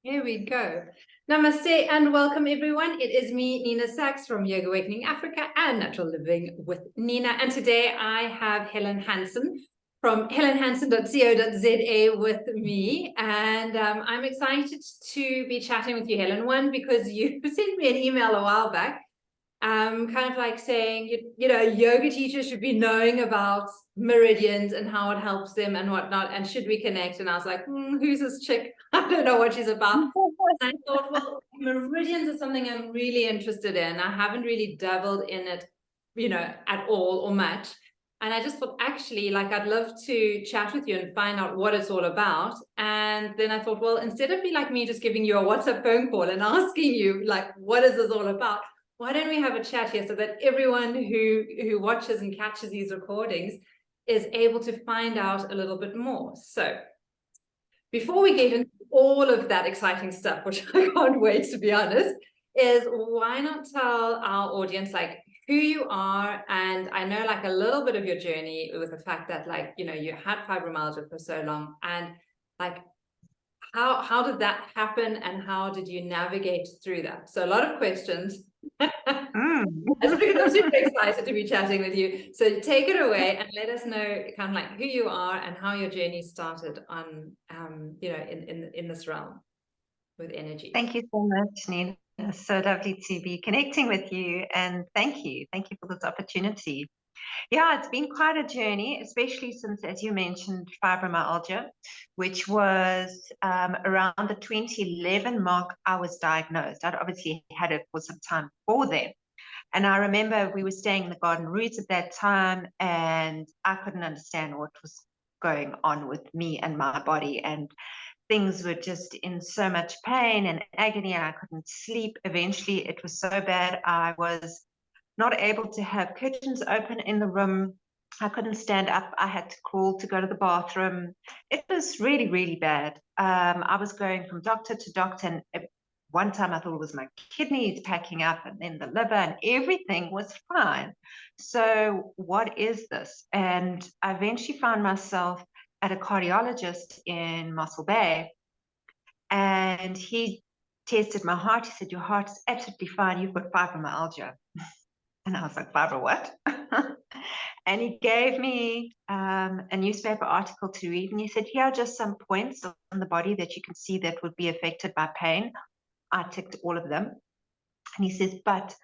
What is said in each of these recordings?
Here we go. Namaste and welcome everyone. It is me, Nina Sachs from Yoga Awakening Africa and Natural Living with Nina. And today I have Helen Hansen from helenhansen.co.za with me. And I'm excited to be chatting with you, Helen. One, because you sent me an email a while back, kind of like saying, yoga teachers should be knowing about meridians and how it helps them and whatnot. And should we connect? And I was like, who's this chick? I don't know what she's about. And I thought, well, meridians is something I'm really interested in. I haven't really dabbled in it, at all or much. And I just thought, actually, like, I'd love to chat with you and find out what it's all about. And then I thought, well, instead of me just giving you a WhatsApp phone call and asking you, like, what is this all about? Why don't we have a chat here so that everyone who watches and catches these recordings is able to find out a little bit more. So before we get into all of that exciting stuff, which I can't wait, to be honest, is why not tell our audience like who you are? And I know like a little bit of your journey with the fact that like, you had fibromyalgia for so long, and like how did that happen and how did you navigate through that? So a lot of questions. I'm super excited to be chatting with you. So take it away and let us know kind of like who you are and how your journey started on, in this realm with energy. Thank you so much, Nina. It's so lovely to be connecting with you, and thank you for this opportunity. Yeah, it's been quite a journey, especially since, as you mentioned, fibromyalgia, which was around the 2011 mark. I was diagnosed. I'd obviously had it for some time before then. And I remember we were staying in the Garden Route at that time, and I couldn't understand what was going on with me and my body. And things were just in so much pain and agony, and I couldn't sleep. Eventually, it was so bad, I was not able to have curtains open in the room. I couldn't stand up. I had to crawl to go to the bathroom. It was really, really bad. I was going from doctor to doctor, and one time I thought it was my kidneys packing up, and then the liver, and everything was fine. So what is this? And I eventually found myself at a cardiologist in Mossel Bay, and he tested my heart. He said, "Your heart is absolutely fine. You've got fibromyalgia." And I was like, "Fibro what?" And he gave me a newspaper article to read, and he said, "Here are just some points on the body that you can see that would be affected by pain." I ticked all of them. And he says, "But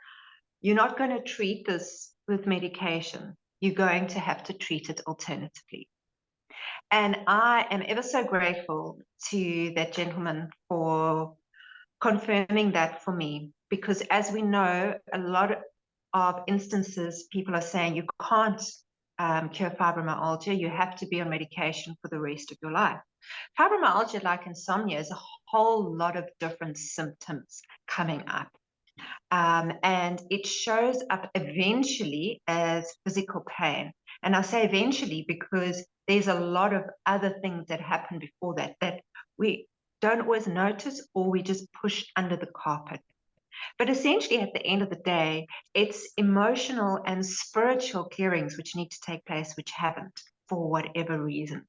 you're not going to treat this with medication. You're going to have to treat it alternatively." And I am ever so grateful to that gentleman for confirming that for me, because as we know, a lot of instances, people are saying you can't cure fibromyalgia. You have to be on medication for the rest of your life. Fibromyalgia, like insomnia, is a whole lot of different symptoms coming up. And it shows up eventually as physical pain. And I say eventually because there's a lot of other things that happen before that we don't always notice, or we just push under the carpet. But essentially, at the end of the day, it's emotional and spiritual clearings which need to take place, which haven't for whatever reason.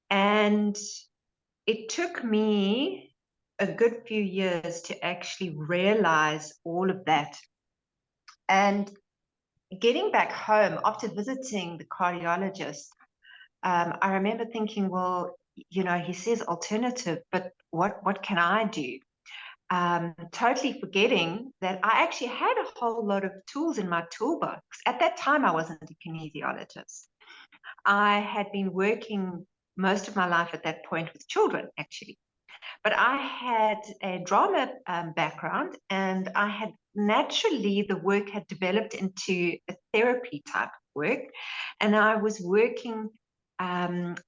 And it took me a good few years to actually realize all of that. And getting back home after visiting the cardiologist, I remember thinking, well, he says alternative, but what can I do? Totally forgetting that I actually had a whole lot of tools in my toolbox. At that time, I wasn't a kinesiologist. I had been working most of my life at that point with children, actually. But I had a drama background, and I had naturally, the work had developed into a therapy type of work. And I was working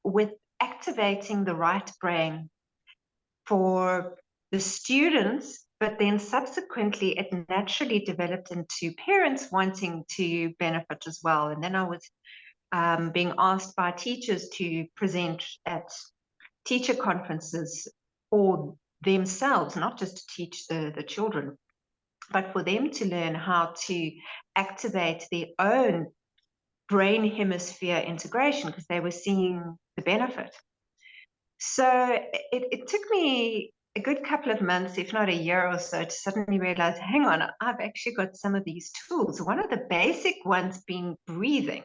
with activating the right brain for the students, but then subsequently it naturally developed into parents wanting to benefit as well. And then I was being asked by teachers to present at teacher conferences for themselves, not just to teach the children, but for them to learn how to activate their own brain hemisphere integration, because they were seeing the benefit. So it took me a good couple of months, if not a year or so, to suddenly realize, hang on, I've actually got some of these tools. One of the basic ones being breathing.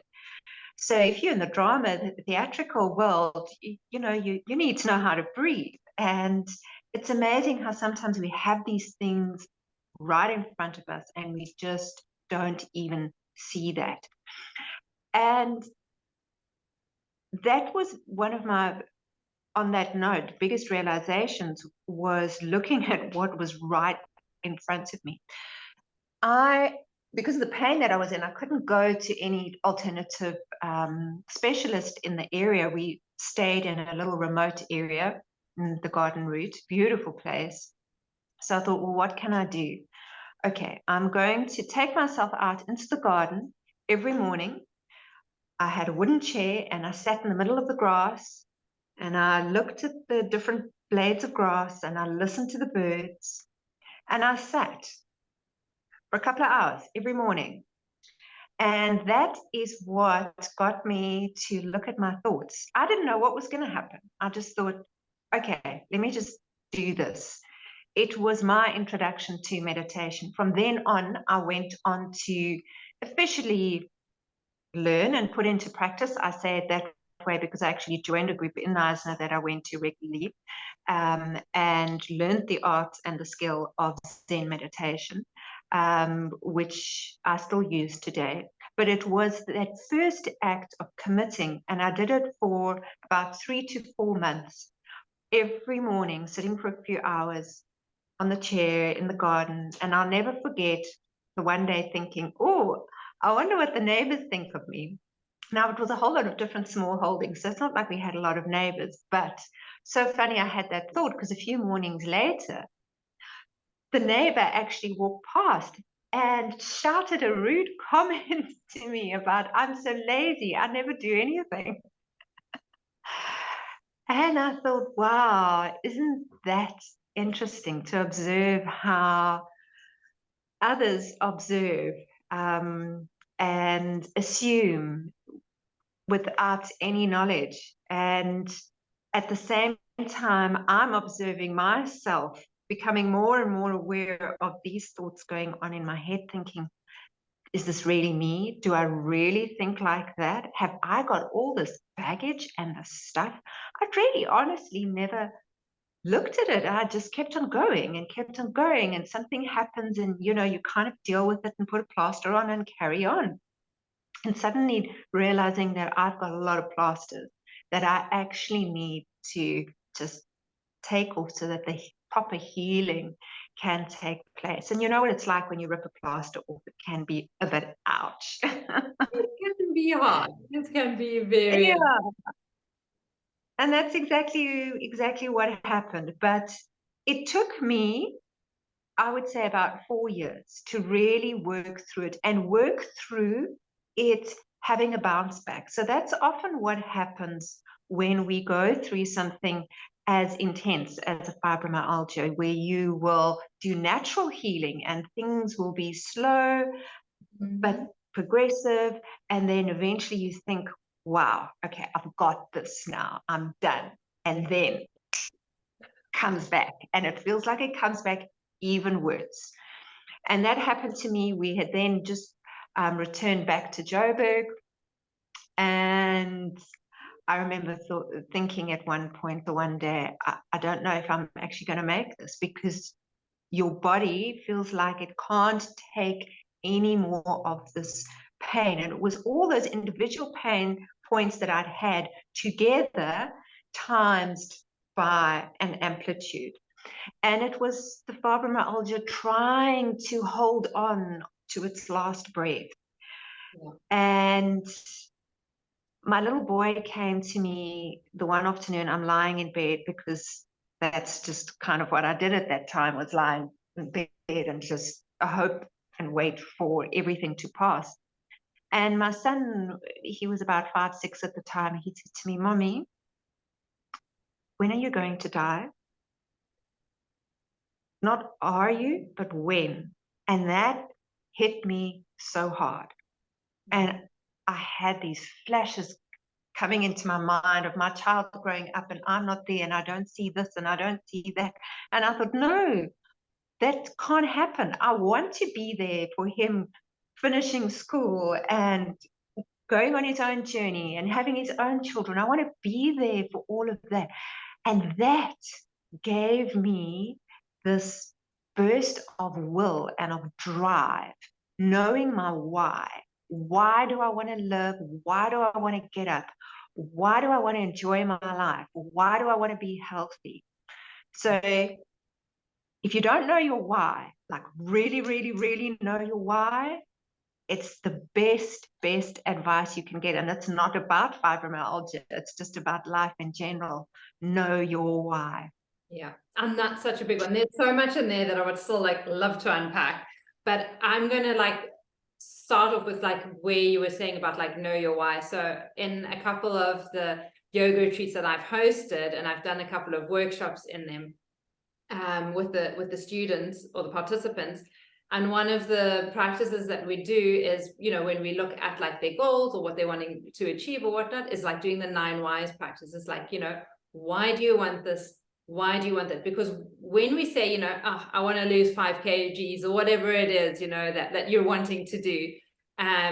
So if you're in the drama, the theatrical world, you know, you need to know how to breathe. And it's amazing how sometimes we have these things right in front of us and we just don't even see that. And that was one of my, on that note, biggest realizations was looking at what was right in front of me. Because of the pain that I was in, I couldn't go to any alternative specialist in the area. We stayed in a little remote area in the garden route, beautiful place. So I thought, well, what can I do? Okay, I'm going to take myself out into the garden every morning. I had a wooden chair and I sat in the middle of the grass and I looked at the different blades of grass and I listened to the birds and I sat for a couple of hours every morning. And that is what got me to look at my thoughts. I didn't know what was going to happen. I just thought, okay, let me just do this. It was my introduction to meditation. From then on, I went on to officially learn and put into practice. I say it that way because I actually joined a group in Eisner that I went to regularly and learned the art and the skill of Zen meditation, which I still use today. But it was that first act of committing, and I did it for about 3 to 4 months, every morning, sitting for a few hours on the chair in the garden. And I'll never forget the one day thinking, oh, I wonder what the neighbors think of me. Now, it was a whole lot of different small holdings, so it's not like we had a lot of neighbors, but so funny I had that thought because a few mornings later, the neighbor actually walked past and shouted a rude comment to me about, I'm so lazy, I never do anything. And I thought, wow, isn't that interesting to observe how others observe and assume without any knowledge. And at the same time, I'm observing myself, becoming more and more aware of these thoughts going on in my head, thinking, is this really me? Do I really think like that? Have I got all this baggage and this stuff? I'd really honestly never looked at it. I just kept on going and kept on going, and something happens and you kind of deal with it and put a plaster on and carry on. And suddenly realizing that I've got a lot of plasters that I actually need to just take off so that the proper healing can take place. And you know what it's like when you rip a plaster off, it can be a bit ouch. It can be hard. It can be very Yeah. And that's exactly what happened. But it took me, I would say, about 4 years to really work through it and work through it having a bounce back. So that's often what happens when we go through something as intense as a fibromyalgia, where you will do natural healing and things will be slow but progressive. And then eventually you think, wow, okay, I've got this now, I'm done. And then comes back, and it feels like it comes back even worse. And that happened to me. We had then just returned back to Joburg. And I remember thinking at one point, the one day, I don't know if I'm actually going to make this, because your body feels like it can't take any more of this pain. And it was all those individual pain points that I'd had together times by an amplitude. And it was the fibromyalgia trying to hold on to its last breath. Yeah. And my little boy came to me the one afternoon. I'm lying in bed because that's just kind of what I did at that time, was lying in bed and just hope and wait for everything to pass. And my son, he was about 5, 6 at the time. He said to me, Mommy, when are you going to die? Not are you, but when. And that hit me so hard. And I had these flashes coming into my mind of my child growing up, and I'm not there, and I don't see this and I don't see that. And I thought, no, that can't happen. I want to be there for him finishing school and going on his own journey and having his own children. I want to be there for all of that. And that gave me this burst of will and of drive, knowing my why. Why do I want to live? Why do I want to get up? Why do I want to enjoy my life? Why do I want to be healthy? So if you don't know your why, like really, really, really know your why, it's the best advice you can get. And it's not about fibromyalgia. It's just about life in general. Know your why. Yeah, and that's such a big one. There's so much in there that I would still like love to unpack, but I'm gonna like start off with like where you were saying about like know your why. So in a couple of the yoga retreats that I've hosted, and I've done a couple of workshops in them with the students or the participants, and one of the practices that we do is, you know, when we look at like their goals or what they're wanting to achieve or whatnot, is like doing the 9 whys practice. It's like, you know, why do you want this? Why do you want that? Because when we say, you know, oh, I want to lose 5 kgs or whatever it is, you know, that you're wanting to do,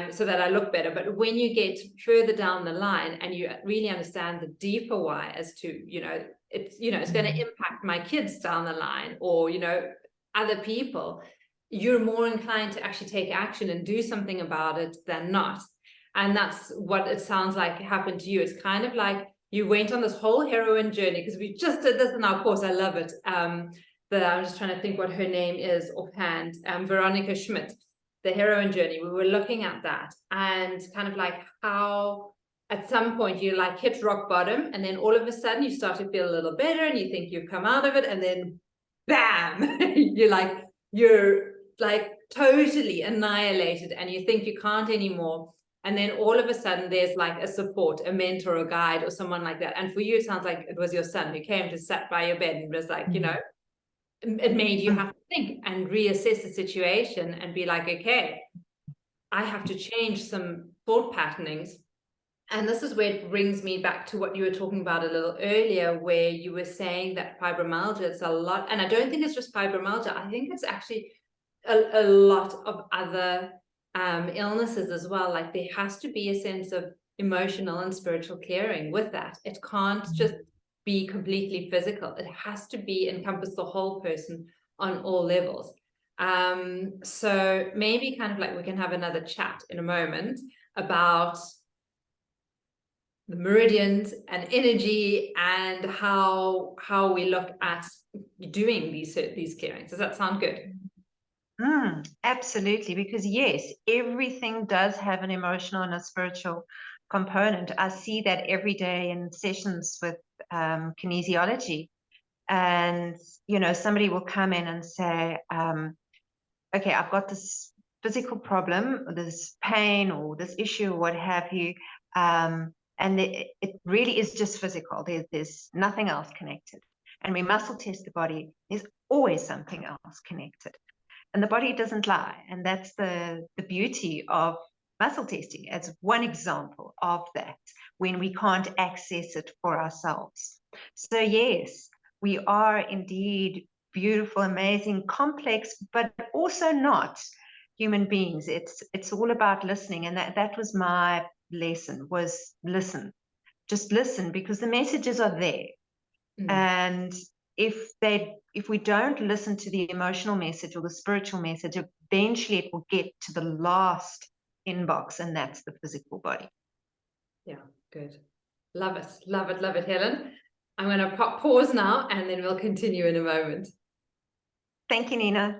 so that I look better. But when you get further down the line and you really understand the deeper why as to, you know, it's going to impact my kids down the line, or, you know, other people, you're more inclined to actually take action and do something about it than not. And that's what it sounds like happened to you. It's kind of like you went on this whole heroine journey, because we just did this in our course. I love it. But I'm just trying to think what her name is offhand. Veronica Schmidt, the heroine journey. We were looking at that and kind of like how at some point you like hit rock bottom, and then all of a sudden you start to feel a little better and you think you've come out of it, and then bam, you're like totally annihilated and you think you can't anymore. And then all of a sudden there's like a support, a mentor, a guide, or someone like that. And for you, it sounds like it was your son who came to sat by your bed and was like, you know, it made you have to think and reassess the situation and be like, okay, I have to change some thought patternings. And this is where it brings me back to what you were talking about a little earlier, where you were saying that fibromyalgia is a lot, and I don't think it's just fibromyalgia. I think it's actually a lot of other illnesses as well. Like there has to be a sense of emotional and spiritual clearing with that. It can't just be completely physical. It has to be encompass the whole person on all levels. So maybe kind of like we can have another chat in a moment about the meridians and energy and how we look at doing these clearings. Does that sound good? Absolutely, because yes, everything does have an emotional and a spiritual component. I see that every day in sessions with kinesiology, and you know, somebody will come in and say, okay, I've got this physical problem, or this pain, or this issue, or what have you, and it really is just physical. There's nothing else connected. And we muscle test the body, there's always something else connected. And the body doesn't lie. And that's the beauty of muscle testing as one example of that, when we can't access it for ourselves. So yes, we are indeed beautiful, amazing, complex, but also not human beings. It's all about listening. And that was my lesson, was listen. Just listen, because the messages are there. And if we don't listen to the emotional message or the spiritual message, eventually it will get to the last inbox, and that's the physical body. Yeah, good. Love it, love it, love it, Helen. I'm going to pause now and then we'll continue in a moment. Thank you, Nina.